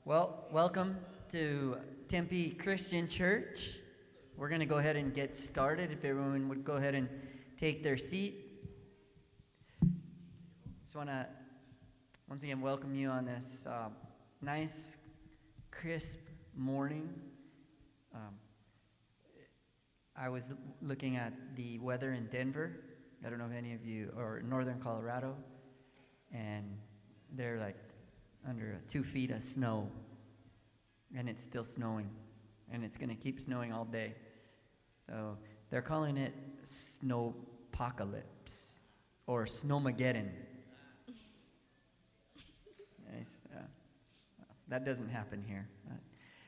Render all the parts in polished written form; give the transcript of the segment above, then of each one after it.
Well, welcome to Tempe Christian Church. We're going to go ahead and get started. If everyone would go ahead and take their seat. Just want to once again welcome you on this nice, crisp morning. I was looking at the weather in Denver. I don't know if any of you, or northern Colorado, and they're like under 2 feet of snow, and it's still snowing, and it's going to keep snowing all day. So they're calling it snowpocalypse or snowmageddon. Nice. That doesn't happen here.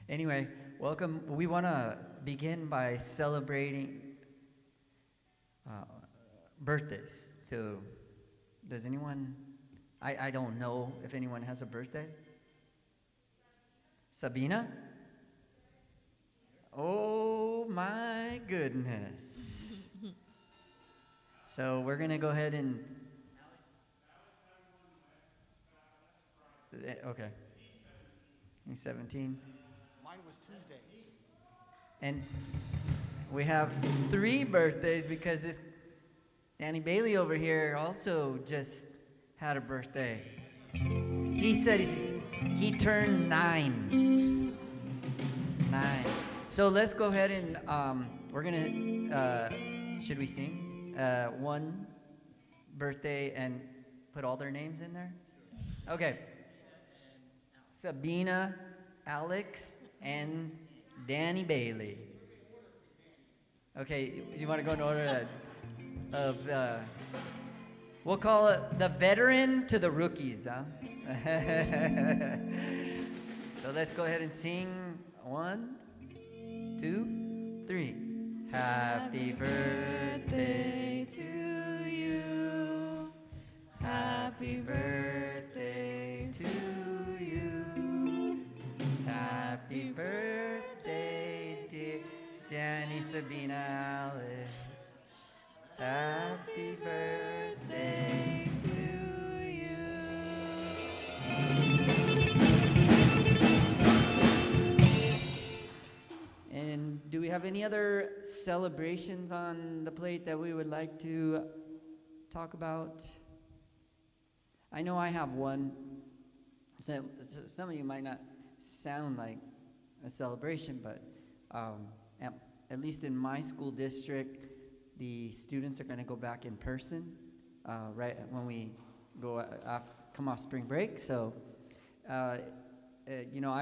Anyway, welcome. We want to begin by celebrating birthdays. So does anyone, I don't know if anyone has a birthday. Sabina? Oh my goodness. So we're going to go ahead and... Okay. He's 17. Mine was Tuesday. And we have 3 birthdays because this Danny Bailey over here also just had a birthday. He said he turned 9. 9. So let's go ahead and we're gonna should we sing one birthday and put all their names in there? Okay. Sabina, Alex, and Danny Bailey. Okay, you want to go in order of we'll call it the veteran to the rookies, huh? So let's go ahead and sing 1, 2, 3. Happy birthday to you. Happy birthday to you. Happy birthday, dear Danny, Sabina, Alex. Happy birthday to you. And do we have any other celebrations on the plate that we would like to talk about? I know I have one. So some of you might not sound like a celebration, but at least in my school district, the students are going to go back in person right when we come off spring break. So, you know,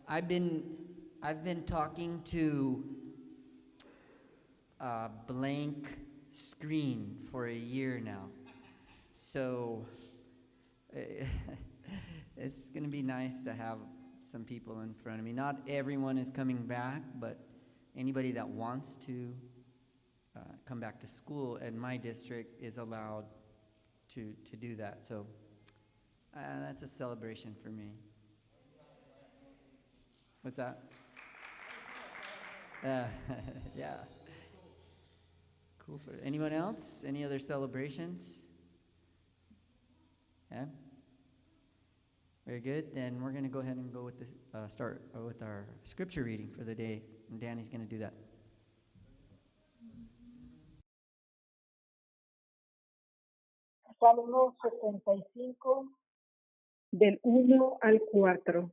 I've been talking to a blank screen for a year now. So it's going to be nice to have some people in front of me. Not everyone is coming back, but anybody that wants to come back to school in my district is allowed to do that. So that's a celebration for me. What's that? Yeah. Cool. For anyone else? Any other celebrations? Yeah. Very good. Then we're going to go ahead and go with the start with our scripture reading for the day, and Danny's going to do that. Salmo 65, del 1 al 4.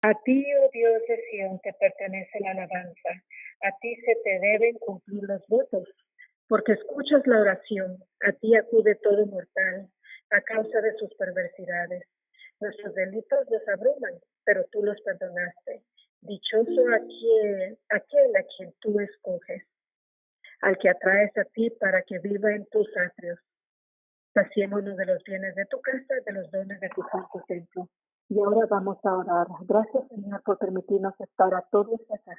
A ti, oh Dios de Sión, te pertenece la alabanza. A ti se te deben cumplir los votos, porque escuchas la oración. A ti acude todo mortal, a causa de sus perversidades. Nuestros delitos los abruman, pero tú los perdonaste. Dichoso aquel a quien tú escoges, al que atraes a ti para que viva en tus atrios. Saciémonos de los bienes de tu casa, de los dones de tu santo templo. Y ahora vamos a orar. Gracias, Señor, por permitirnos estar a todos acá.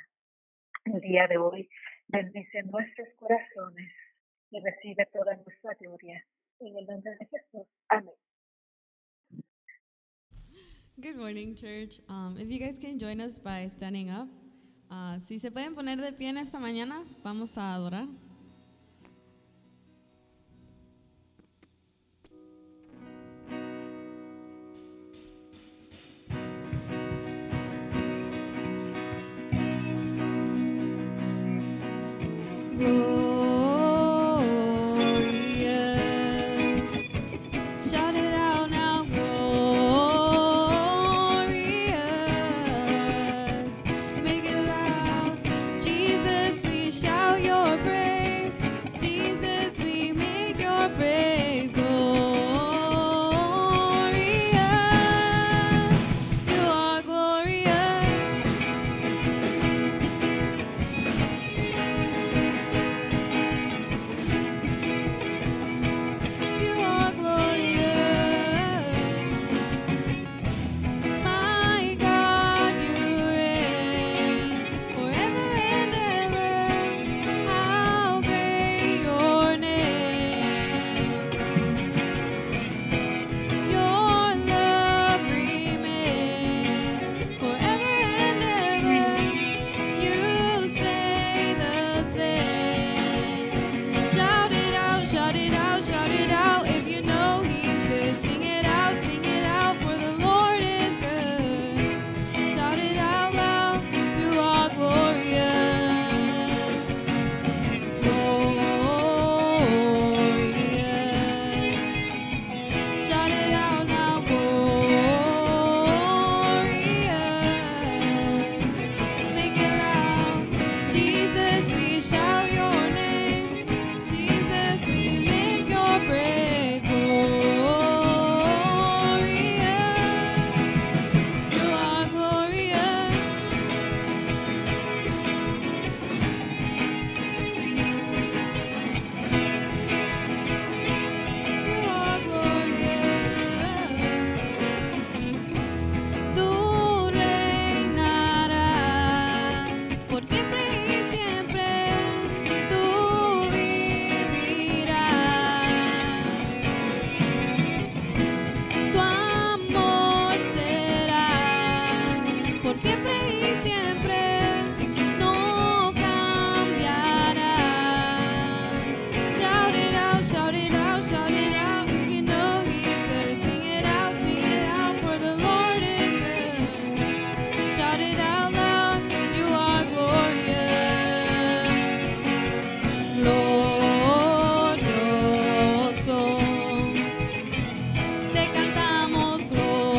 El día de hoy, bendice nuestros corazones y recibe toda nuestra gloria. En el nombre de Jesús. Amén. Good morning, church. If you guys can join us by standing up. Si se pueden poner de pie en esta mañana, vamos a adorar. glorious. Shout it out now, glorious. Make it loud. Jesus, we shout your praise. Jesus, we make your praise glorious. You are glorious. You are glorious. My God, you reign forever and ever. How great your name. Your love remains forever and ever. You stay the same. Shout it out, shout it out, shout it out. If you know He's good, sing it out, for the Lord is good. Shout it out loud, you are glorious, glorious. Shout it out now, glorious. Make it loud. Jesus, we shout your name. Jesus, we make your praise glorious. You are glorious. You are glorious. Tú reinarás por siempre y siempre. Tú vivirás. Tu amor será por siempre y siempre. No cambiará. Shout it out, shout it out, shout it out. If you know He's good, sing it out, for the Lord is good. Shout it out loud, you are glorious, glorioso. Te cantamos glorioso.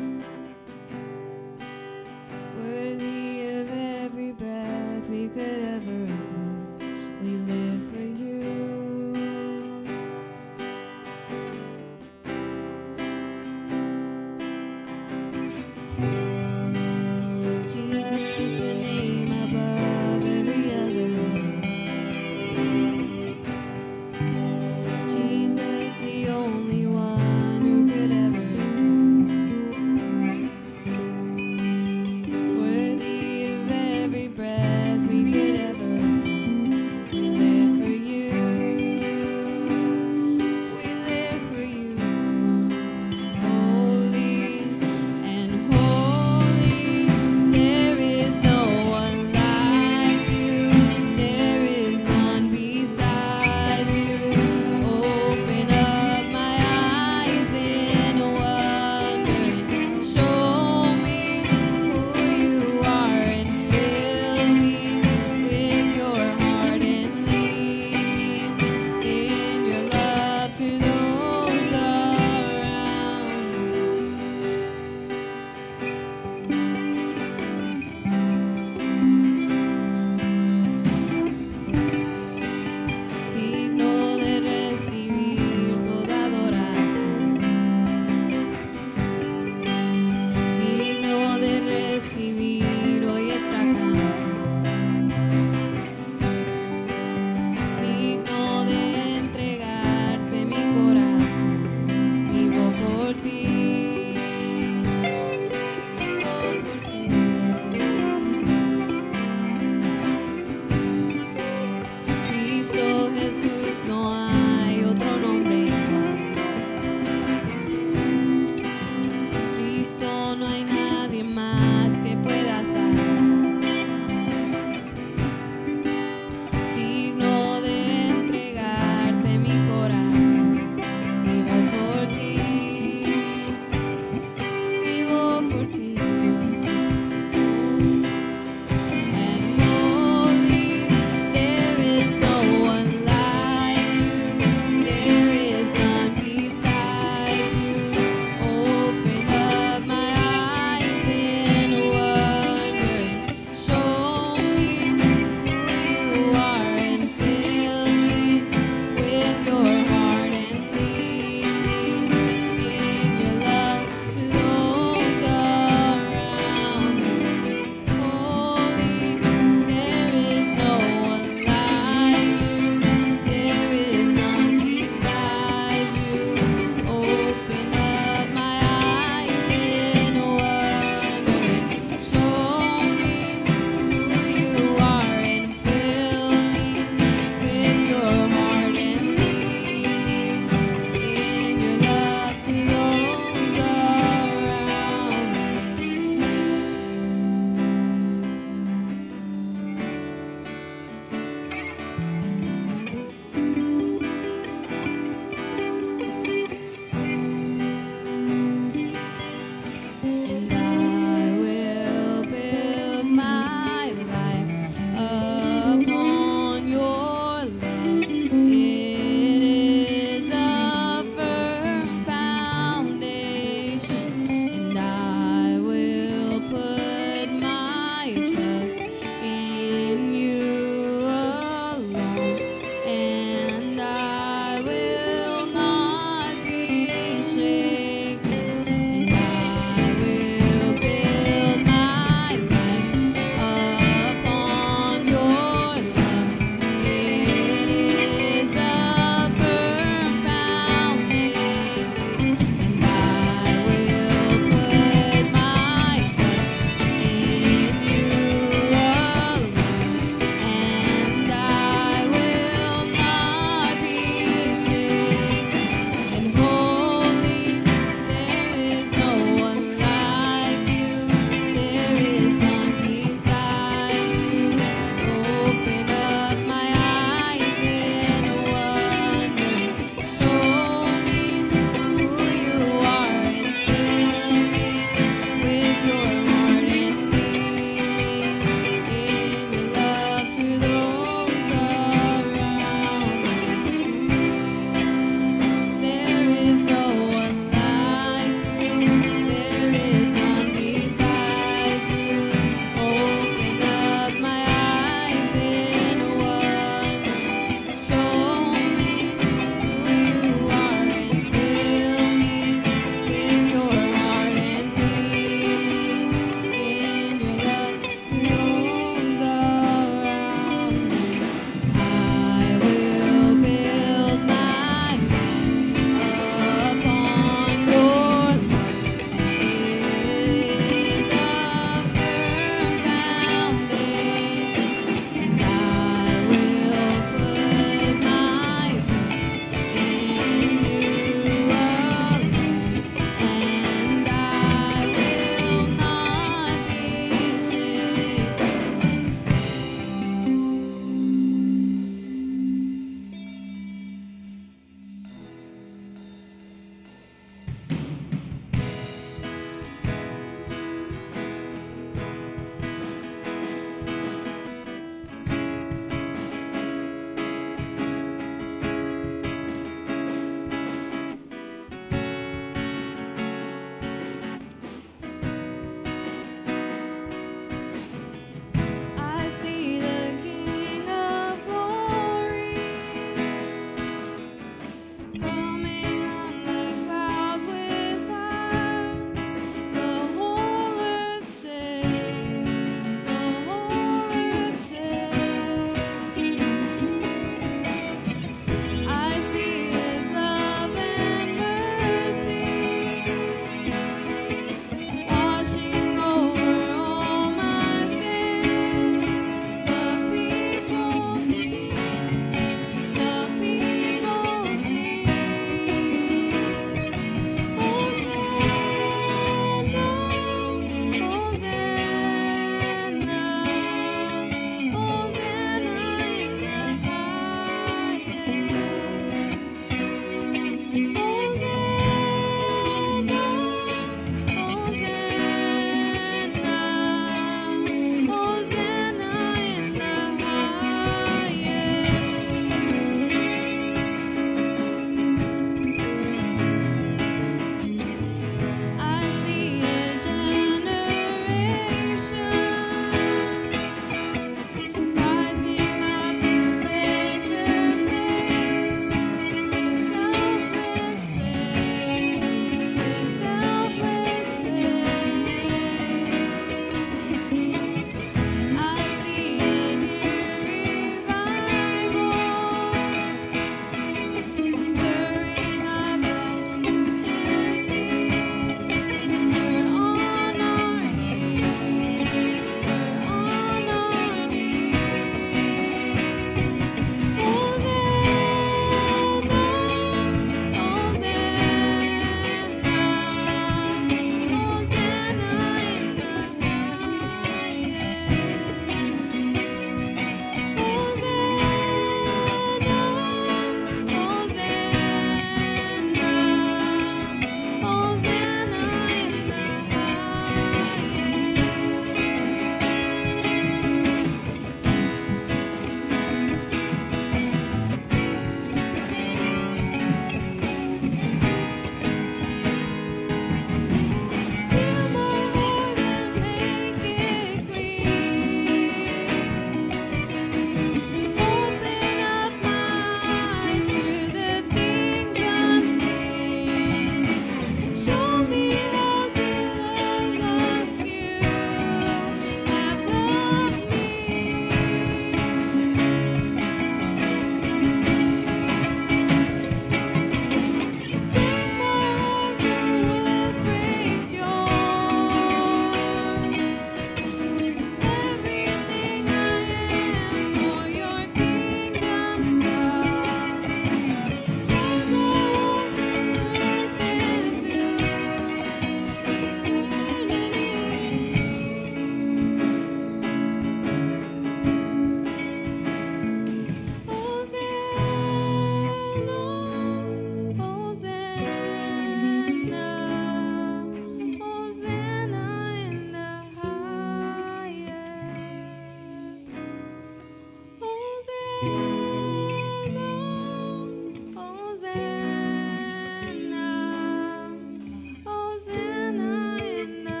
Hosanna in the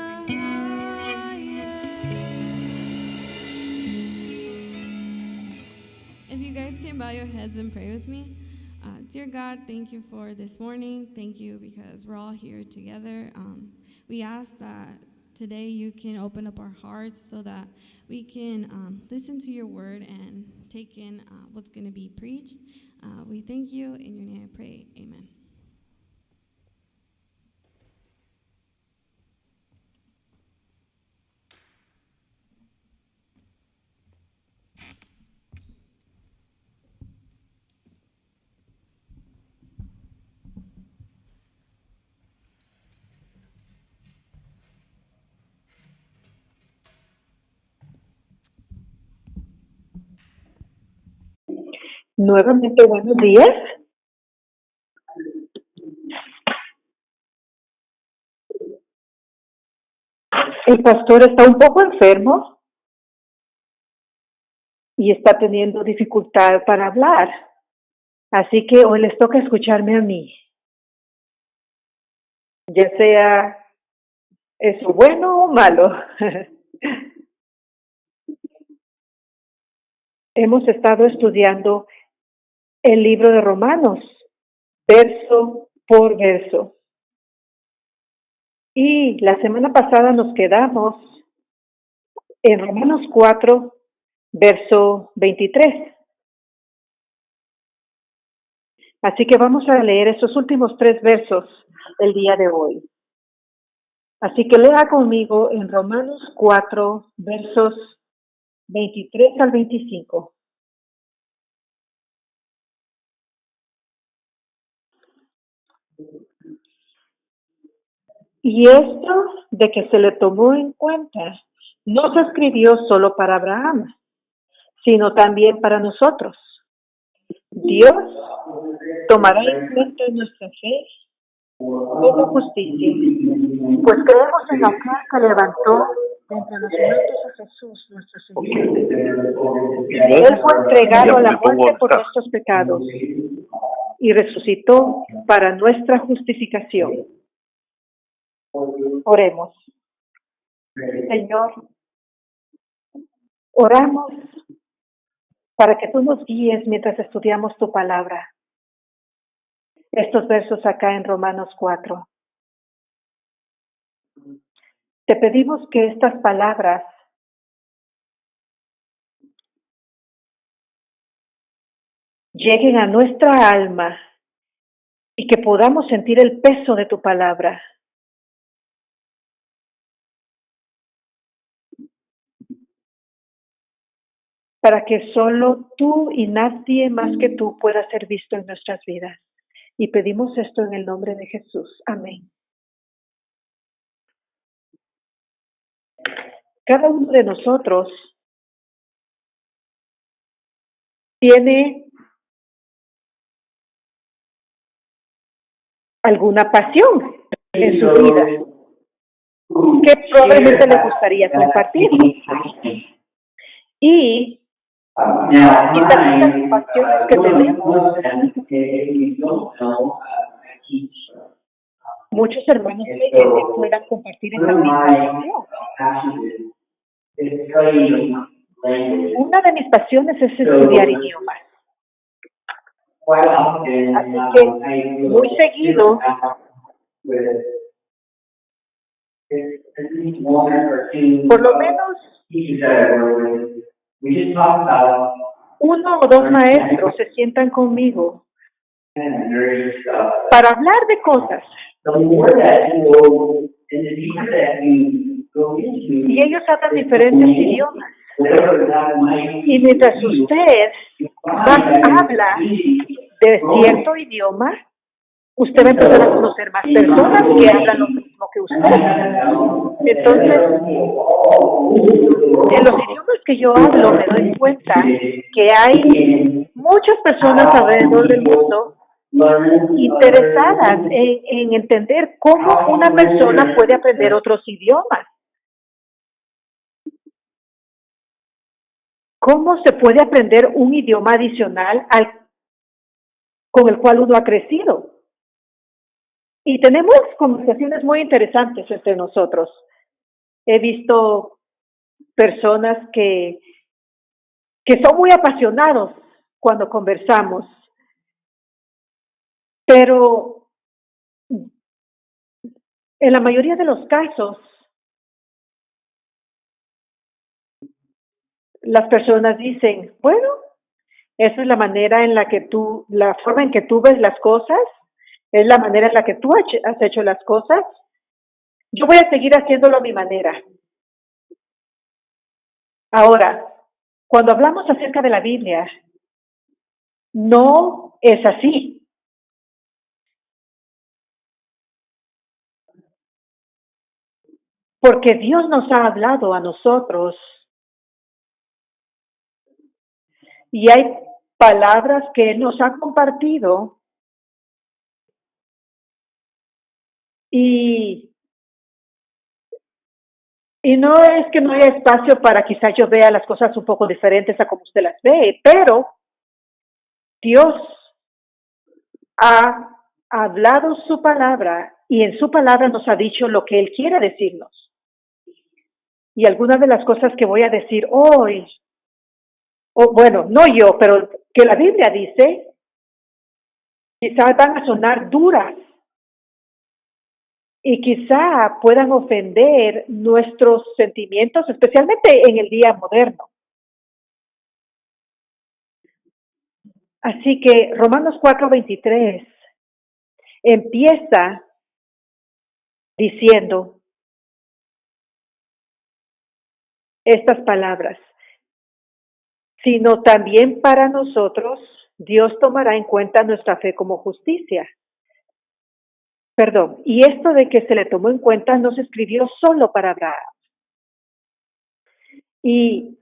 highest. If you guys can bow your heads and pray with me. Dear God, thank you for this morning. Thank you because we're all here together. We ask that today you can open up our hearts so that we can listen to your word and take in what's going to be preached. We thank you. In your name I pray. Amen. Nuevamente, buenos días. El pastor está un poco enfermo y está teniendo dificultad para hablar. Así que hoy les toca escucharme a mí. Ya sea eso bueno o malo. Hemos estado estudiando el libro de Romanos, verso por verso. Y la semana pasada nos quedamos en Romanos 4, verso 23. Así que vamos a leer esos últimos 3 versos el día de hoy. Así que lea conmigo en Romanos 4, versos 23 al 25. Y esto de que se le tomó en cuenta no se escribió solo para Abraham, sino también para nosotros. Dios tomará en cuenta nuestra fe como justicia, pues creemos en aquel que levantó de entre los muertos a Jesús, nuestro Señor. Él fue entregado a la muerte por nuestros pecados y resucitó para nuestra justificación. Oremos. Señor, oramos para que tú nos guíes mientras estudiamos tu palabra. Estos versos acá en Romanos 4. Te pedimos que estas palabras lleguen a nuestra alma y que podamos sentir el peso de tu palabra. Para que solo tú y nadie más que tú pueda ser visto en nuestras vidas. Y pedimos esto en el nombre de Jesús. Amén. Cada uno de nosotros tiene alguna pasión en su vida que probablemente le gustaría compartir. Y también las pasiones que tenemos. Muchos hermanos creen que puedan compartir esa misma pasión. Una de mis pasiones es estudiar idiomas. Así que muy seguido por lo menos 1 o 2 maestros se sientan conmigo para hablar de cosas. Y ellos hablan diferentes idiomas. Y mientras usted más habla de cierto idioma, usted va a empezar a conocer más personas que hablan lo mismo que usted. Entonces, en los idiomas que yo hablo me doy cuenta que hay muchas personas alrededor del mundo interesadas en entender cómo una persona puede aprender otros idiomas. ¿Cómo se puede aprender un idioma adicional con el cual uno ha crecido? Y tenemos conversaciones muy interesantes entre nosotros. He visto personas que son muy apasionados cuando conversamos, pero en la mayoría de los casos, las personas dicen, bueno, esa es la manera en la que la forma en que tú ves las cosas, es la manera en la que tú has hecho las cosas. Yo voy a seguir haciéndolo a mi manera. Ahora, cuando hablamos acerca de la Biblia, no es así. Porque Dios nos ha hablado a nosotros y hay palabras que Él nos ha compartido y, y no es que no haya espacio para quizás yo vea las cosas un poco diferentes a como usted las ve, pero Dios ha hablado su palabra y en su palabra nos ha dicho lo que Él quiere decirnos. Y algunas de las cosas que voy a decir hoy, o bueno, no yo, pero que la Biblia dice, quizás van a sonar duras y quizá puedan ofender nuestros sentimientos, especialmente en el día moderno. Así que Romanos 4:23 empieza diciendo estas palabras, sino también para nosotros Dios tomará en cuenta nuestra fe como justicia. Perdón, y esto de que se le tomó en cuenta no se escribió solo para Abraham. Y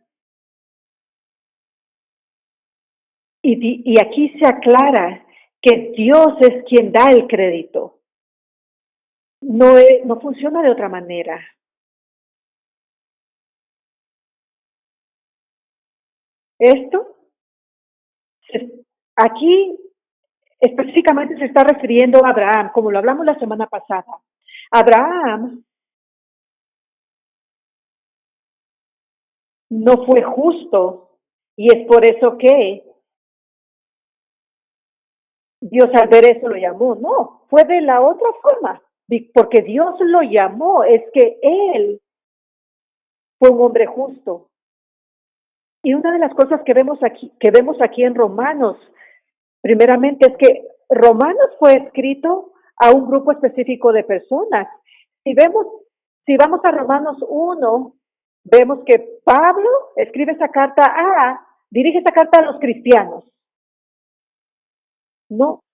aquí se aclara que Dios es quien da el crédito. No funciona de otra manera. Esto, aquí específicamente se está refiriendo a Abraham, como lo hablamos la semana pasada. Abraham no fue justo y es por eso que Dios al ver eso lo llamó. No, fue de la otra forma, porque Dios lo llamó, es que él fue un hombre justo. Y una de las cosas que vemos aquí en Romanos, primeramente, es que Romanos fue escrito a un grupo específico de personas. Si vamos a Romanos 1, vemos que Pablo dirige esa carta a los cristianos. No,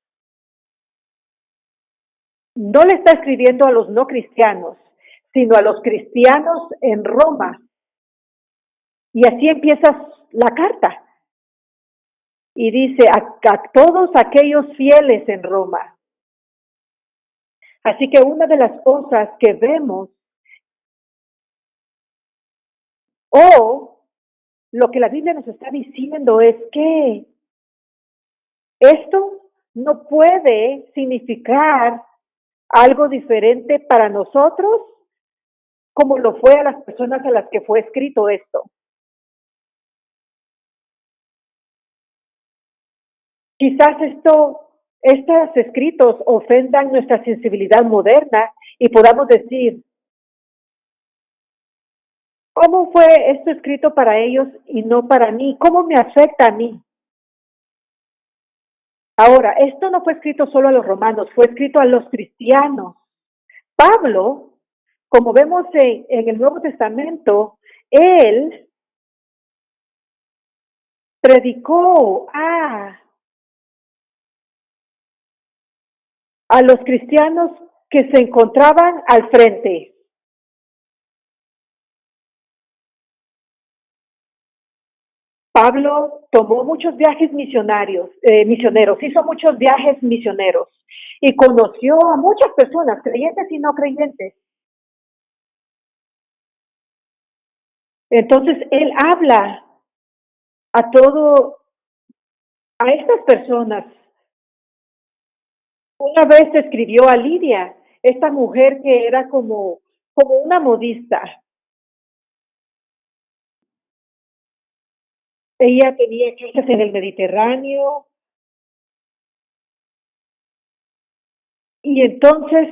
no le está escribiendo a los no cristianos, sino a los cristianos en Roma. Y así empieza la carta. Y dice a todos aquellos fieles en Roma. Así que una de las cosas que vemos, o lo que la Biblia nos está diciendo, es que esto no puede significar algo diferente para nosotros como lo fue a las personas a las que fue escrito esto. Quizás estos escritos ofendan nuestra sensibilidad moderna y podamos decir, ¿cómo fue esto escrito para ellos y no para mí? ¿Cómo me afecta a mí? Ahora, esto no fue escrito solo a los romanos, fue escrito a los cristianos. Pablo, como vemos en el Nuevo Testamento, él predicó a los cristianos que se encontraban al frente. Pablo tomó muchos viajes misioneros, hizo muchos viajes misioneros y conoció a muchas personas, creyentes y no creyentes. Entonces él habla a todo, a estas personas. Una vez escribió a Lidia, esta mujer que era como una modista. Ella tenía casas en el Mediterráneo y entonces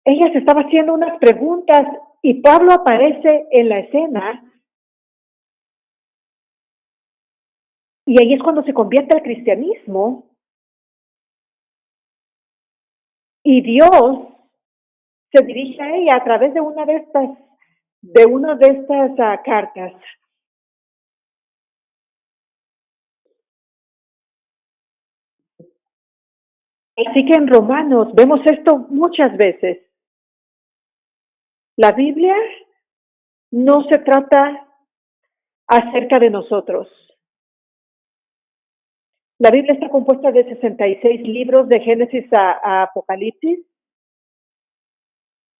ella se estaba haciendo unas preguntas y Pablo aparece en la escena y ahí es cuando se convierte al cristianismo y Dios se dirige a ella a través de una de estas cartas. Así que en Romanos vemos esto muchas veces. La Biblia no se trata acerca de nosotros. La Biblia está compuesta de 66 libros de Génesis a Apocalipsis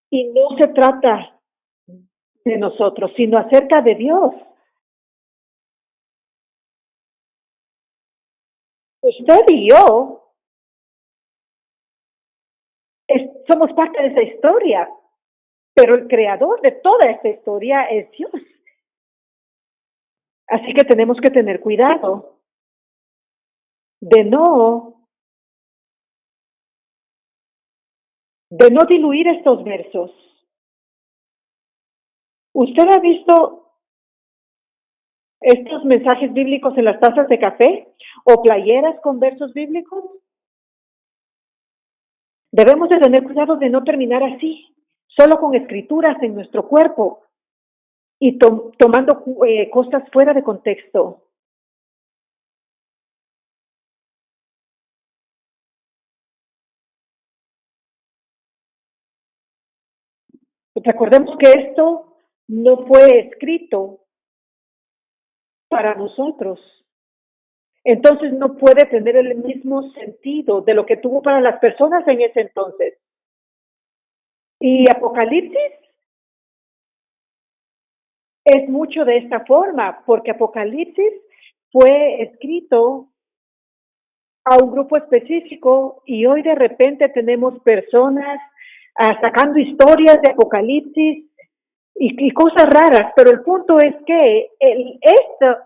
y no se trata de nosotros, sino acerca de Dios. Usted y yo somos parte de esa historia, pero el creador de toda esta historia es Dios. Así que tenemos que tener cuidado de no diluir estos versos. ¿Usted ha visto estos mensajes bíblicos en las tazas de café o playeras con versos bíblicos? Debemos de tener cuidado de no terminar así, solo con escrituras en nuestro cuerpo y tomando cosas fuera de contexto. Recordemos que esto no fue escrito para nosotros. Entonces no puede tener el mismo sentido de lo que tuvo para las personas en ese entonces. Y Apocalipsis es mucho de esta forma, porque Apocalipsis fue escrito a un grupo específico y hoy de repente tenemos personas sacando historias de Apocalipsis y cosas raras, pero el punto es que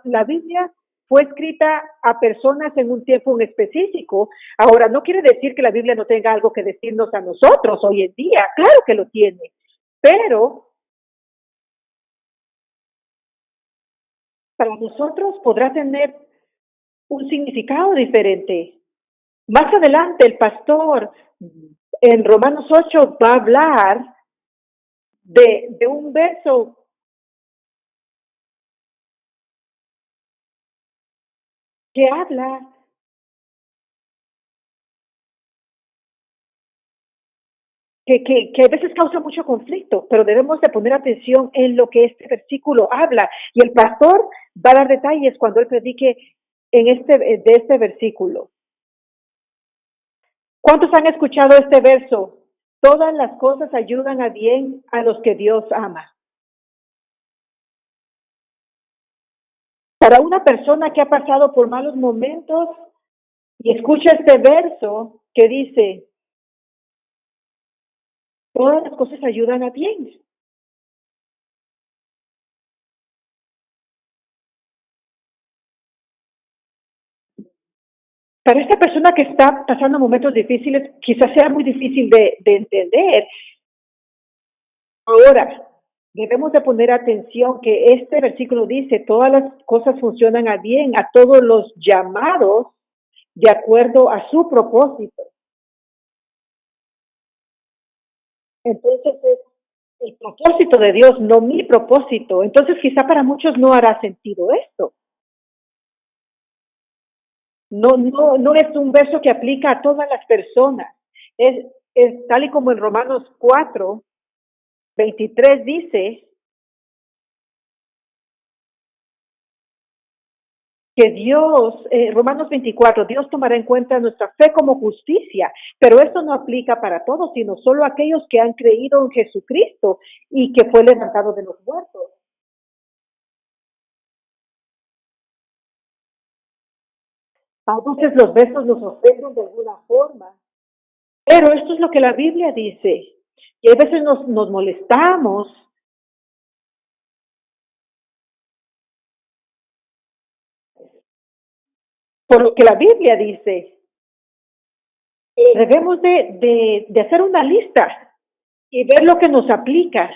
la Biblia fue escrita a personas en un tiempo en específico. Ahora, no quiere decir que la Biblia no tenga algo que decirnos a nosotros hoy en día, claro que lo tiene, pero para nosotros podrá tener un significado diferente. Más adelante el pastor en Romanos 8 va a hablar de un verso que habla que a veces causa mucho conflicto, pero debemos de poner atención en lo que este versículo habla. Y el pastor va a dar detalles cuando él predique de este versículo. ¿Cuántos han escuchado este verso? Todas las cosas ayudan a bien a los que Dios ama. Para una persona que ha pasado por malos momentos y escucha este verso que dice, todas las cosas ayudan a bien. Para esta persona que está pasando momentos difíciles, quizás sea muy difícil de entender. Ahora, debemos de poner atención que este versículo dice, todas las cosas funcionan a bien, a todos los llamados de acuerdo a su propósito. Entonces es el propósito de Dios, no mi propósito. Entonces quizá para muchos no hará sentido esto. No es un verso que aplica a todas las personas. Es tal y como en Romanos 4:23 dice que Dios, Romanos 24, Dios tomará en cuenta nuestra fe como justicia, pero esto no aplica para todos, sino solo a aquellos que han creído en Jesucristo y que fue levantado de los muertos. A veces los versos nos ofenden de alguna forma, pero esto es lo que la Biblia dice. Y a veces nos molestamos por lo que la Biblia dice. Debemos de hacer una lista y ver lo que nos aplica.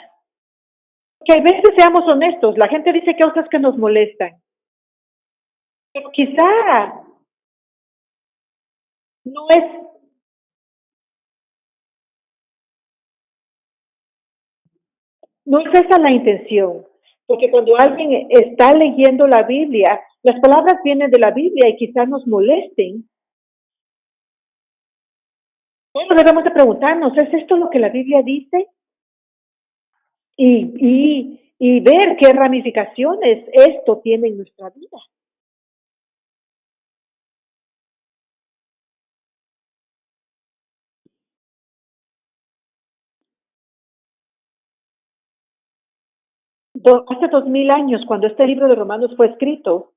Que a veces, seamos honestos, la gente dice cosas que nos molestan, pero quizá no es, no es esa la intención. Porque cuando alguien está leyendo la Biblia, las palabras vienen de la Biblia y quizás nos molesten. Bueno, debemos de preguntarnos, ¿es esto lo que la Biblia dice? Y ver qué ramificaciones esto tiene en nuestra vida. Hace 2000 años, cuando este libro de Romanos fue escrito,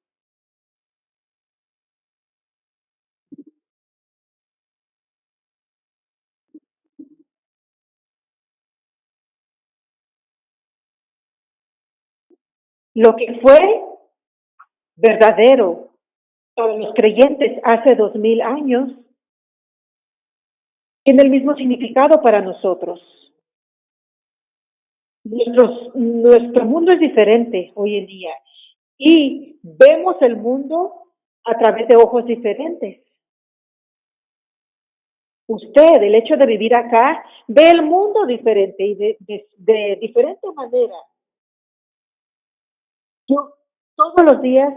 lo que fue verdadero para los creyentes hace 2000 años tiene el mismo significado para nosotros. Nuestro mundo es diferente hoy en día y vemos el mundo a través de ojos diferentes. Usted, el hecho de vivir acá, ve el mundo diferente y de diferente manera. Yo todos los días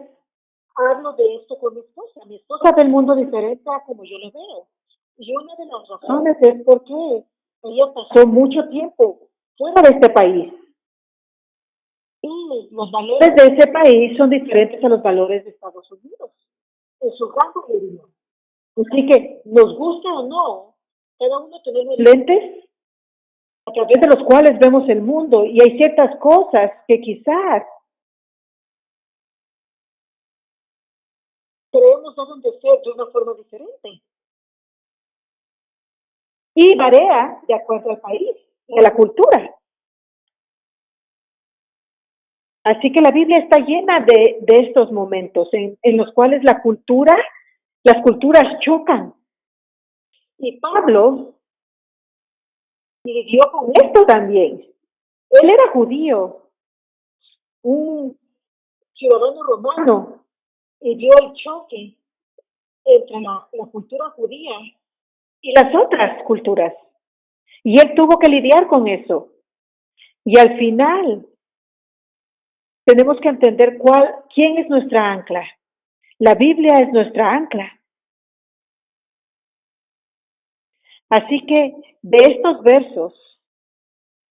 hablo de esto con mi esposa. Mi esposa ve el mundo diferente a como yo lo veo. Y una de las razones es porque ella pasó mucho tiempo fuera de este país. Y los valores de ese país son diferentes a los valores de Estados Unidos, en su gran mayoría. Así que, nos gusta o no, cada uno tenemos lentes a través de los cuales vemos el mundo y hay ciertas cosas que quizás creemos deben de ser de una forma diferente. Y varía de acuerdo al país y a la cultura. Así que la Biblia está llena de estos momentos en los cuales las culturas chocan. Y Pablo lidió con esto también. Él era judío, un ciudadano romano, y vio el choque entre la cultura judía y las otras culturas. Y él tuvo que lidiar con eso. Y al final tenemos que entender quién es nuestra ancla. La Biblia es nuestra ancla. Así que de estos versos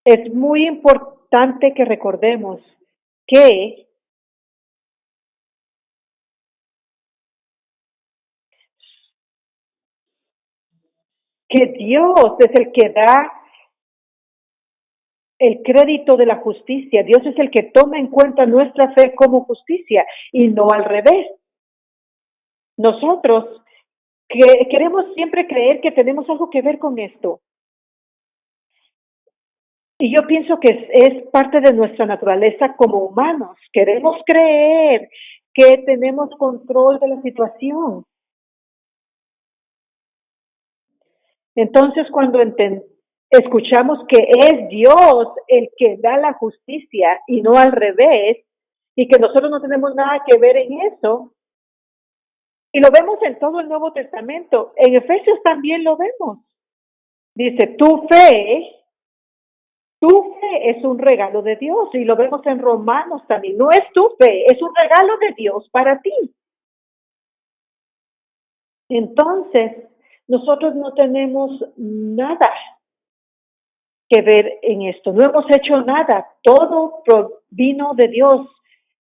es muy importante que recordemos que Dios es el que da el crédito de la justicia. Dios es el que toma en cuenta nuestra fe como justicia y no al revés. Nosotros queremos siempre creer que tenemos algo que ver con esto. Y yo pienso que es parte de nuestra naturaleza como humanos. Queremos creer que tenemos control de la situación. Entonces, cuando escuchamos que es Dios el que da la justicia y no al revés, y que nosotros no tenemos nada que ver en eso, y lo vemos en todo el Nuevo Testamento, en Efesios también lo vemos. Dice, tu fe es un regalo de Dios, y lo vemos en Romanos también. No es tu fe, es un regalo de Dios para ti. Entonces, nosotros no tenemos nada que ver en esto. No hemos hecho nada. Todo vino de Dios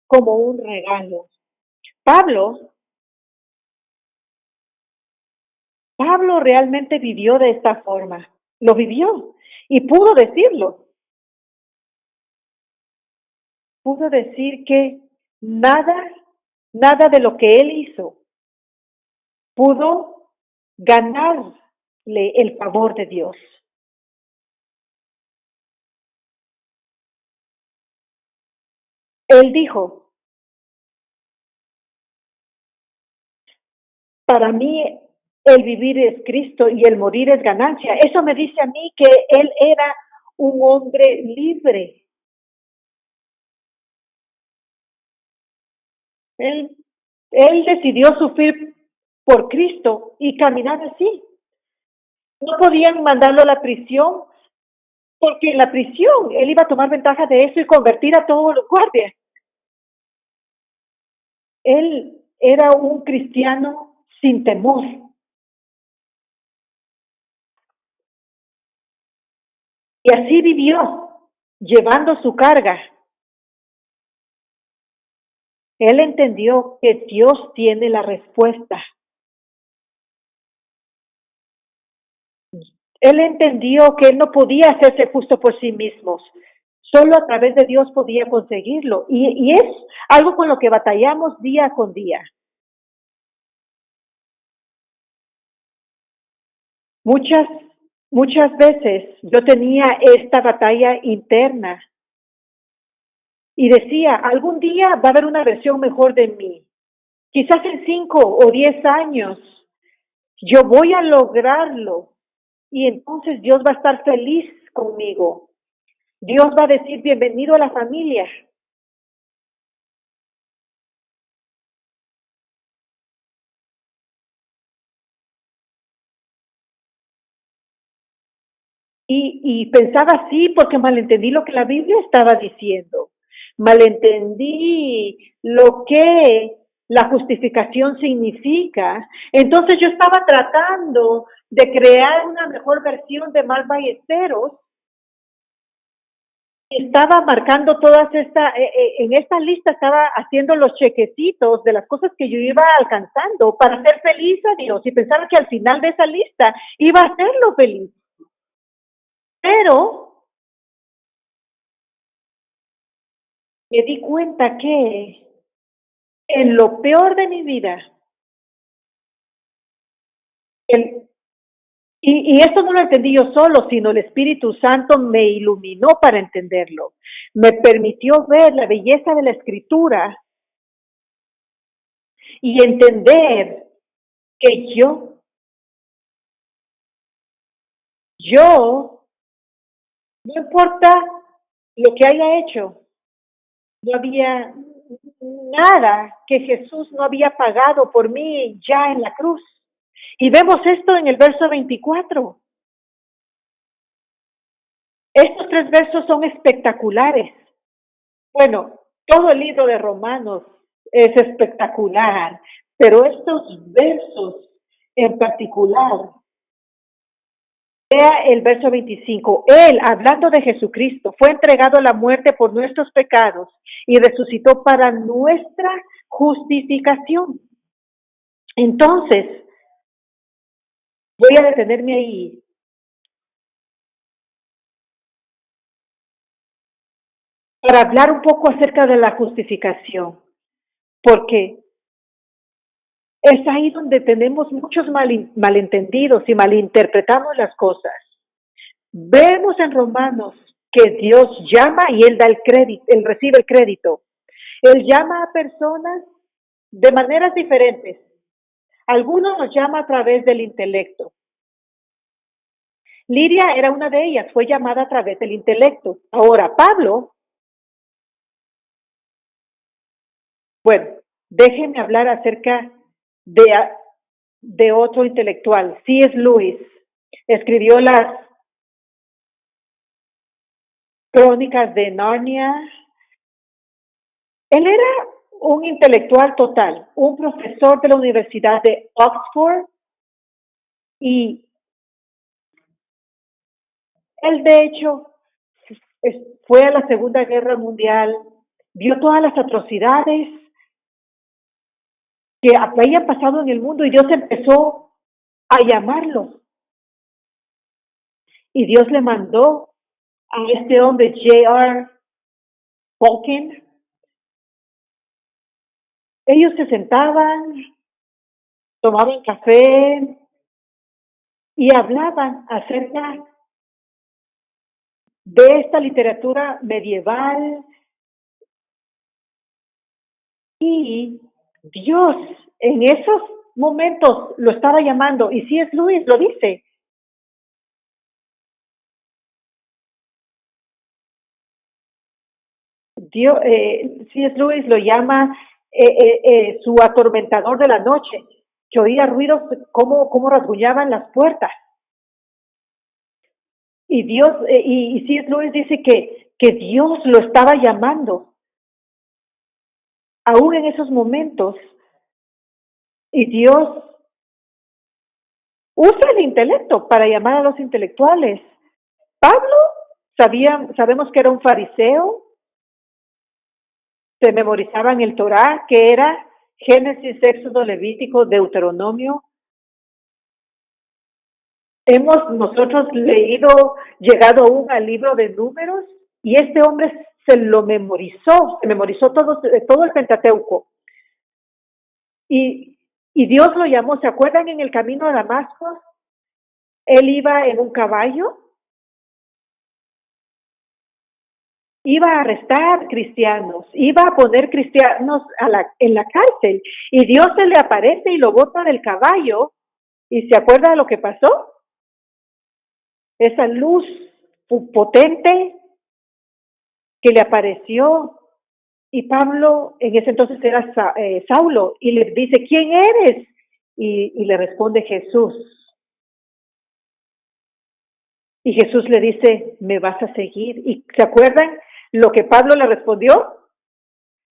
como un regalo. Pablo realmente vivió de esta forma. Lo vivió y pudo decirlo. Pudo decir que nada de lo que él hizo pudo ganarle el favor de Dios. Él dijo, para mí el vivir es Cristo y el morir es ganancia. Eso me dice a mí que él era un hombre libre. Él decidió sufrir por Cristo y caminar así. No podían mandarlo a la prisión porque en la prisión él iba a tomar ventaja de eso y convertir a todos los guardias. Él era un cristiano sin temor. Y así vivió, llevando su carga. Él entendió que Dios tiene la respuesta. Él entendió que él no podía hacerse justo por sí mismo. Solo a través de Dios podía conseguirlo. Y es algo con lo que batallamos día con día. Muchas veces yo tenía esta batalla interna y decía, algún día va a haber una versión mejor de mí. Quizás en 5 o 10 años yo voy a lograrlo y entonces Dios va a estar feliz conmigo. Dios va a decir bienvenido a la familia. Y pensaba así porque malentendí lo que la Biblia estaba diciendo. Malentendí lo que la justificación significa. Entonces yo estaba tratando de crear una mejor versión de Mar Ballesteros. Estaba marcando todas en esta lista estaba haciendo los chequecitos de las cosas que yo iba alcanzando para hacer feliz a Dios y pensaba que al final de esa lista iba a hacerlo feliz. Pero me di cuenta que en lo peor de mi vida, y esto no lo entendí yo solo, sino el Espíritu Santo me iluminó para entenderlo. Me permitió ver la belleza de la Escritura y entender que no importa lo que haya hecho, no había nada que Jesús no había pagado por mí ya en la cruz. Y vemos esto en el verso 24. Estos 3 versos son espectaculares. Bueno, todo el libro de Romanos es espectacular, pero estos versos en particular. Vea el verso 25. Él, hablando de Jesucristo, fue entregado a la muerte por nuestros pecados y resucitó para nuestra justificación. Entonces, voy a detenerme ahí. Para hablar un poco acerca de la justificación, porque es ahí donde tenemos muchos malentendidos y malinterpretamos las cosas. Vemos en Romanos que Dios llama y Él da el crédito, Él recibe el crédito. Él llama a personas de maneras diferentes. Algunos nos llama a través del intelecto. Lidia era una de ellas, fue llamada a través del intelecto. Ahora, Pablo, bueno, déjenme hablar acerca de otro intelectual. C.S. Lewis escribió las Crónicas de Narnia. Él era un intelectual total, un profesor de la Universidad de Oxford y él de hecho fue a la Segunda Guerra Mundial, vio todas las atrocidades que habían pasado en el mundo y Dios empezó a llamarlo. Y Dios le mandó a este hombre, J.R. Tolkien. Ellos se sentaban, tomaban café y hablaban acerca de esta literatura medieval y Dios en esos momentos lo estaba llamando y C.S. Lewis lo dice. Dios, C.S. Lewis lo llama su atormentador de la noche, que oía ruidos como rasguñaban las puertas. Y Dios, y C.S. Lewis dice que Dios lo estaba llamando, aún en esos momentos, y Dios usa el intelecto para llamar a los intelectuales. Pablo, sabemos que era un fariseo, se memorizaban el Torá, que era Génesis, Éxodo, Levítico, Deuteronomio. Hemos nosotros llegado aún al libro de Números, y este hombre se memorizó todo el Pentateuco. Y Dios lo llamó, ¿se acuerdan en el camino a Damasco? Él iba en un caballo, iba a arrestar cristianos, iba a poner cristianos en la cárcel, y Dios se le aparece y lo bota del caballo, y ¿se acuerda de lo que pasó? Esa luz potente que le apareció, y Pablo en ese entonces era Saulo, y le dice, ¿quién eres? Y le responde Jesús. Y Jesús le dice, me vas a seguir. ¿Y se acuerdan lo que Pablo le respondió?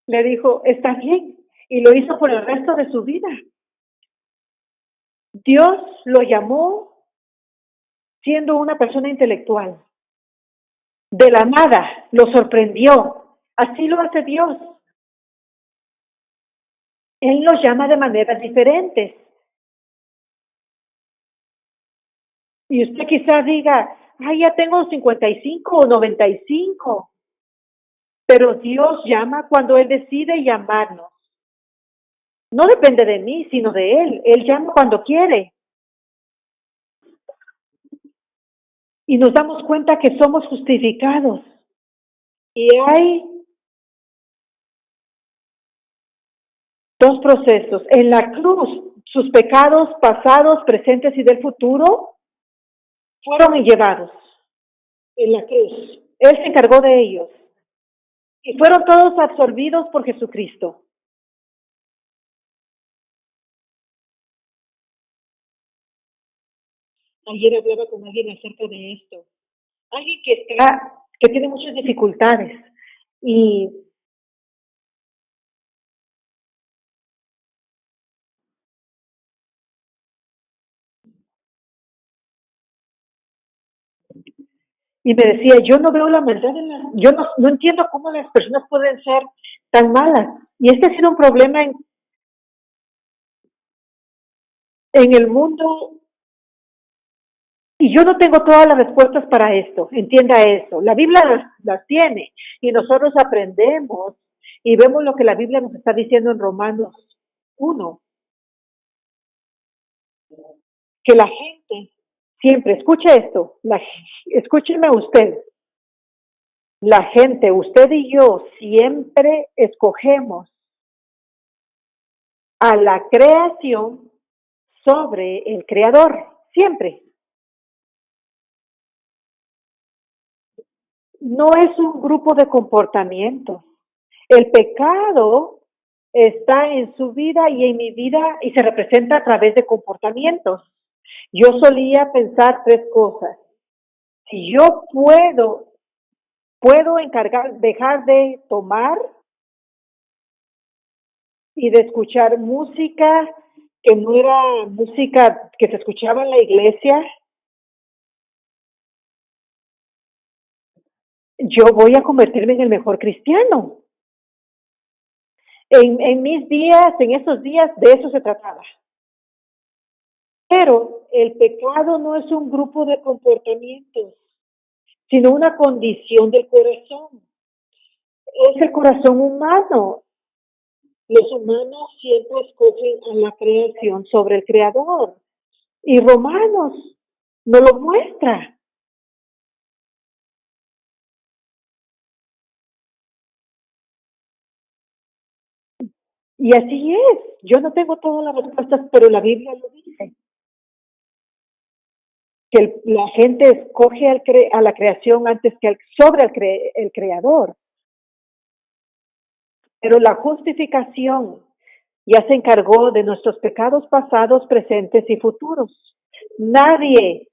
Le dijo, está bien. Y lo hizo por el resto de su vida. Dios lo llamó siendo una persona intelectual. De la nada lo sorprendió. Así lo hace Dios. Él nos llama de maneras diferentes. Y usted quizás diga, ay, ya tengo 55 o 95. Pero Dios llama cuando Él decide llamarnos. No depende de mí, sino de Él. Él llama cuando quiere. Y nos damos cuenta que somos justificados. Y hay dos procesos. En la cruz, sus pecados pasados, presentes y del futuro fueron llevados en la cruz. Él se encargó de ellos. Y fueron todos absorbidos por Jesucristo. Ayer hablaba con alguien acerca de esto. Alguien que tiene muchas dificultades. Y me decía, yo no veo la maldad yo no entiendo cómo las personas pueden ser tan malas. Y este ha sido un problema en el mundo, y yo no tengo todas las respuestas para esto, entienda eso. La Biblia las tiene, y nosotros aprendemos y vemos lo que la Biblia nos está diciendo en Romanos 1, que la gente siempre, escuche esto, escúcheme usted, la gente, usted y yo, siempre escogemos a la creación sobre el creador, siempre. No es un grupo de comportamientos. El pecado está en su vida y en mi vida y se representa a través de comportamientos. Yo solía pensar tres cosas. Si yo puedo dejar de tomar y de escuchar música que no era música que se escuchaba en la iglesia, yo voy a convertirme en el mejor cristiano. En mis días, en esos días, de eso se trataba. Pero el pecado no es un grupo de comportamientos, sino una condición del corazón. Es el corazón humano. Los humanos siempre escogen a la creación sobre el creador. Y Romanos nos lo muestra. Y así es. Yo no tengo todas las respuestas, pero la Biblia lo dice. Que la gente escoge a la creación antes que sobre el creador. Pero la justificación ya se encargó de nuestros pecados pasados, presentes y futuros. Nadie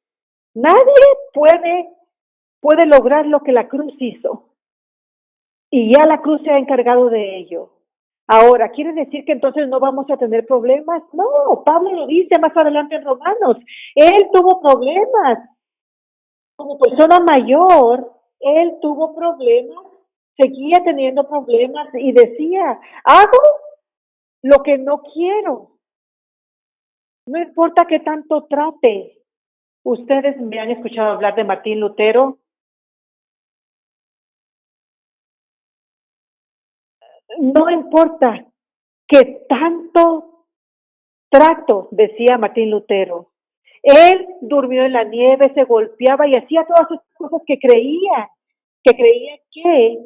puede lograr lo que la cruz hizo. Y ya la cruz se ha encargado de ello. Ahora, ¿quiere decir que entonces no vamos a tener problemas? No, Pablo lo dice más adelante en Romanos. Él tuvo problemas. Como persona mayor, él tuvo problemas, seguía teniendo problemas y decía, hago lo que no quiero. No importa qué tanto trate. Ustedes me han escuchado hablar de Martín Lutero. No importa qué tanto trato, decía Martín Lutero. Él durmió en la nieve, se golpeaba y hacía todas esas cosas que creía que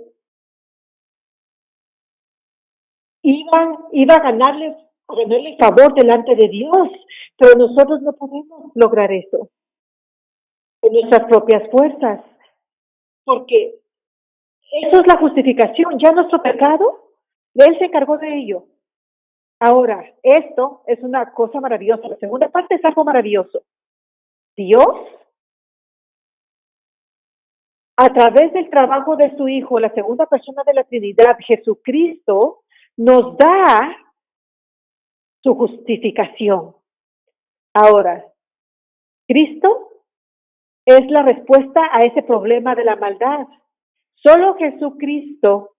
iba a ganarle favor delante de Dios. Pero nosotros no podemos lograr eso con nuestras propias fuerzas, porque eso es la justificación. Ya nuestro pecado, Él se encargó de ello. Ahora, esto es una cosa maravillosa. La segunda parte es algo maravilloso. Dios, a través del trabajo de su Hijo, la segunda persona de la Trinidad, Jesucristo, nos da su justificación. Ahora, Cristo es la respuesta a ese problema de la maldad. Solo Jesucristo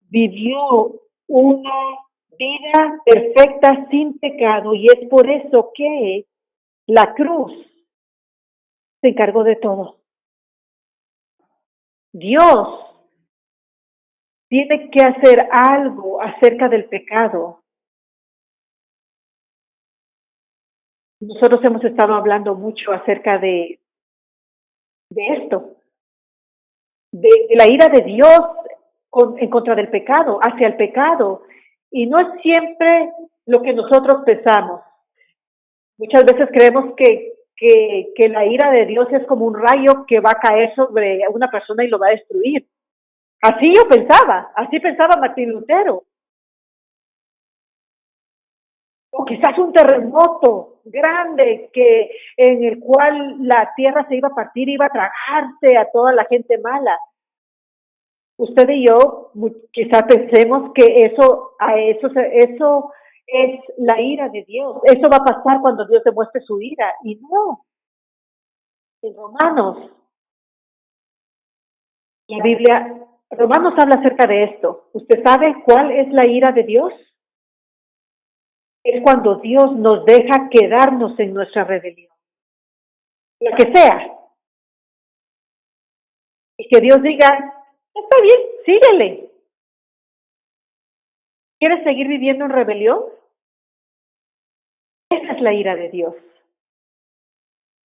vivió una vida perfecta sin pecado y es por eso que la cruz se encargó de todo. Dios tiene que hacer algo acerca del pecado. Nosotros hemos estado hablando mucho acerca de esto, de la ira de Dios en contra del pecado, hacia el pecado. Y no es siempre lo que nosotros pensamos. Muchas veces creemos que la ira de Dios es como un rayo que va a caer sobre una persona y lo va a destruir. Así así pensaba Martín Lutero. O quizás un terremoto grande en el cual la tierra se iba a partir, iba a tragarse a toda la gente mala. Usted y yo quizás pensemos que eso es la ira de Dios. Eso va a pasar cuando Dios demuestre su ira. Y no. En Romanos habla acerca de esto. ¿Usted sabe cuál es la ira de Dios? Es cuando Dios nos deja quedarnos en nuestra rebelión. La que sea. Y que Dios diga, está bien, síguele. ¿Quieres seguir viviendo en rebelión? Esa es la ira de Dios.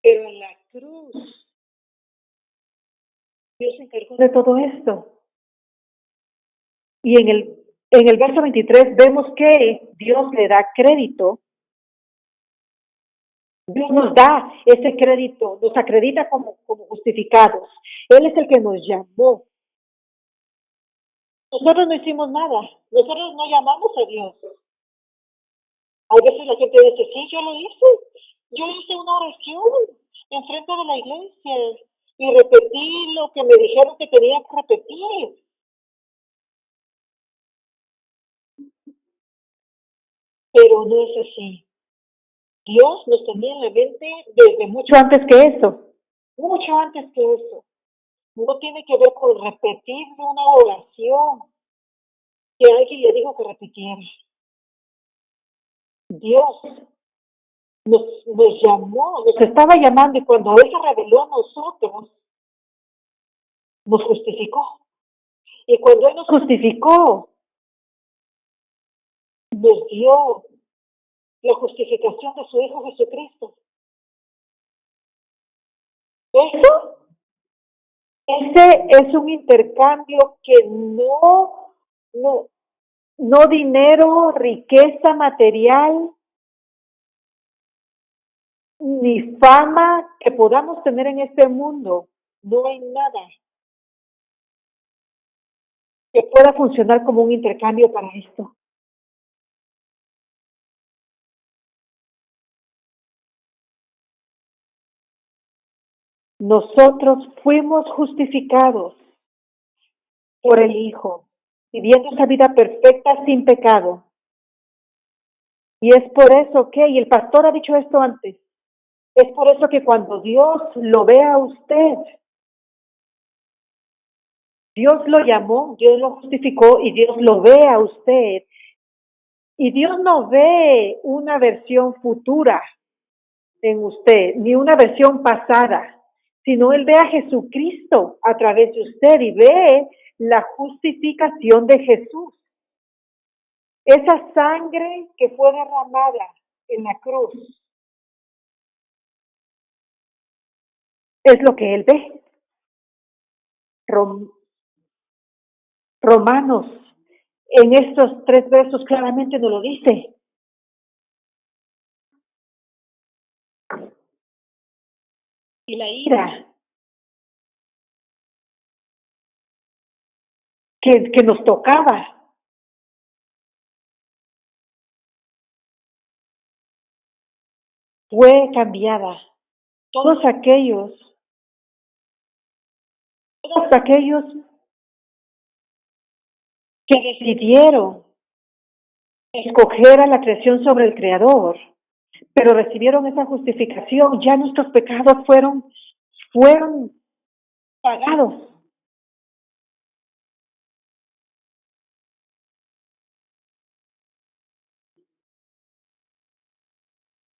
Pero en la cruz, Dios se encargó de todo esto. Y en el verso 23 vemos que Dios le da crédito. Dios nos da ese crédito, nos acredita como justificados. Él es el que nos llamó. Nosotros no hicimos nada. Nosotros no llamamos a Dios. A veces la gente dice, sí, yo lo hice. Yo hice una oración enfrente de la iglesia y repetí lo que me dijeron que tenía que repetir. Pero no es así. Dios nos tenía en la mente desde mucho antes que eso. Mucho antes que eso. No tiene que ver con repetir una oración que alguien le dijo que repitiera. Dios nos llamó, nos estaba llamando y cuando Él se reveló a nosotros, nos justificó. Y cuando Él nos justificó, nos dio la justificación de su Hijo Jesucristo. Eso, ese es un intercambio que no dinero, riqueza material, ni fama que podamos tener en este mundo. No hay nada que pueda funcionar como un intercambio para esto. Nosotros fuimos justificados por el Hijo, viviendo esa vida perfecta sin pecado. Y es por eso que, y el pastor ha dicho esto antes, es por eso que cuando Dios lo ve a usted, Dios lo llamó, Dios lo justificó y Dios lo ve a usted. Y Dios no ve una versión futura en usted, ni una versión pasada, sino Él ve a Jesucristo a través de usted y ve la justificación de Jesús. Esa sangre que fue derramada en la cruz es lo que Él ve. Romanos, en estos 3 versos claramente nos lo dice. Y la ira que nos tocaba fue cambiada. Todos aquellos que decidieron escoger a la creación sobre el Creador, pero recibieron esa justificación, ya nuestros pecados fueron pagados.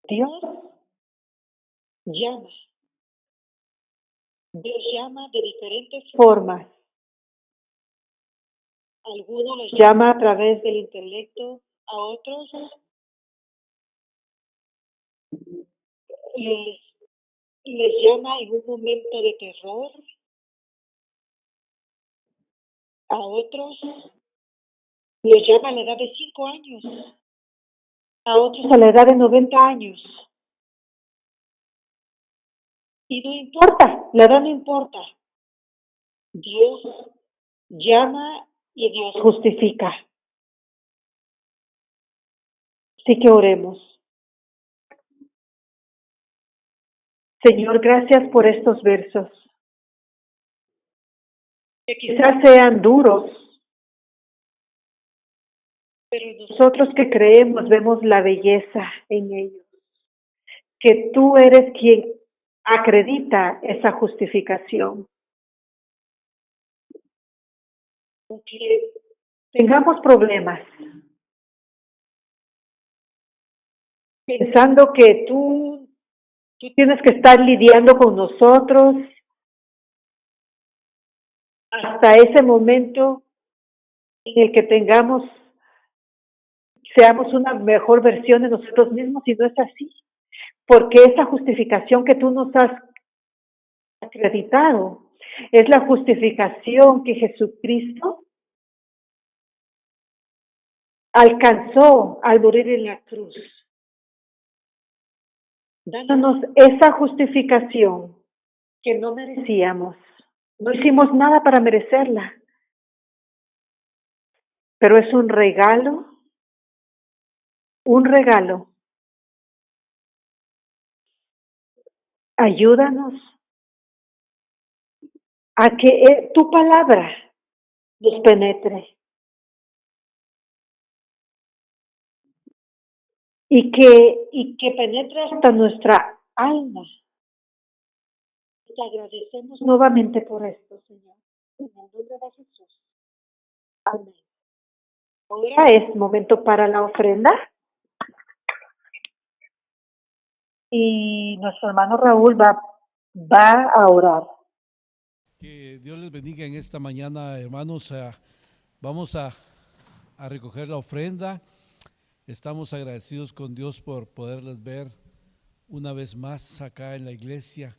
Dios llama. Dios llama de diferentes formas. Algunos los llama a través del intelecto, a otros les llama en un momento de terror, a otros les llama a la edad de 5 años, a otros a la edad de 90 años. Y no importa, la edad no importa. Dios llama y Dios justifica. Así que oremos. Señor, gracias por estos versos, que quizás sean duros, pero nosotros que creemos vemos la belleza en ellos, que tú eres quien acredita esa justificación. Aunque tengamos problemas, pensando que tú tienes que estar lidiando con nosotros hasta ese momento en el que seamos una mejor versión de nosotros mismos, y no es así, porque esa justificación que tú nos has acreditado es la justificación que Jesucristo alcanzó al morir en la cruz, dándonos esa justificación que no merecíamos. No hicimos nada para merecerla, pero es un regalo. Ayúdanos a que tu palabra nos penetre y que penetre hasta nuestra alma. Te agradecemos nuevamente por esto, Señor, en el nombre de Jesús. Amén. Ahora es momento para la ofrenda y nuestro hermano Raúl va a orar. Que Dios les bendiga en esta mañana, hermanos. Vamos a recoger la ofrenda. Estamos agradecidos con Dios por poderles ver una vez más acá en la iglesia.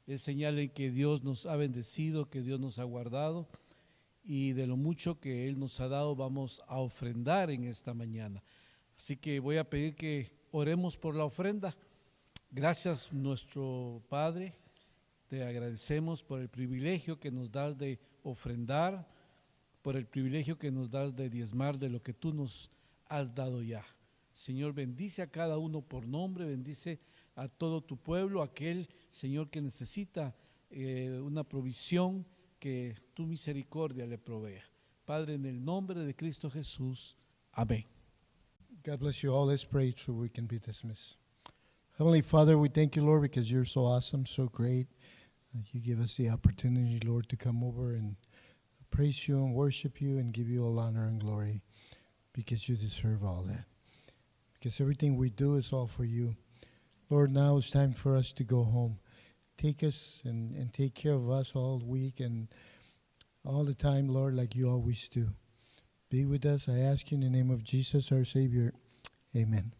Es señal en que Dios nos ha bendecido, que Dios nos ha guardado, y de lo mucho que Él nos ha dado vamos a ofrendar en esta mañana. Así que voy a pedir que oremos por la ofrenda. Gracias, nuestro Padre, te agradecemos por el privilegio que nos das de ofrendar, por el privilegio que nos das de diezmar de lo que tú nos has dado ya. Señor, bendice a cada uno por nombre, bendice a todo tu pueblo, aquel, Señor, que necesita una provisión, que tu misericordia le provea. Padre, en el nombre de Cristo Jesús, amén. God bless you all. Let's pray so we can be dismissed. Heavenly Father, we thank you, Lord, because you're so awesome, so great. You give us the opportunity, Lord, to come over and praise you and worship you and give you all honor and glory, because you deserve all that. Because everything we do is all for you. Lord, now it's time for us to go home. Take us and take care of us all week and all the time, Lord, like you always do. Be with us, I ask you in the name of Jesus, our Savior. Amen.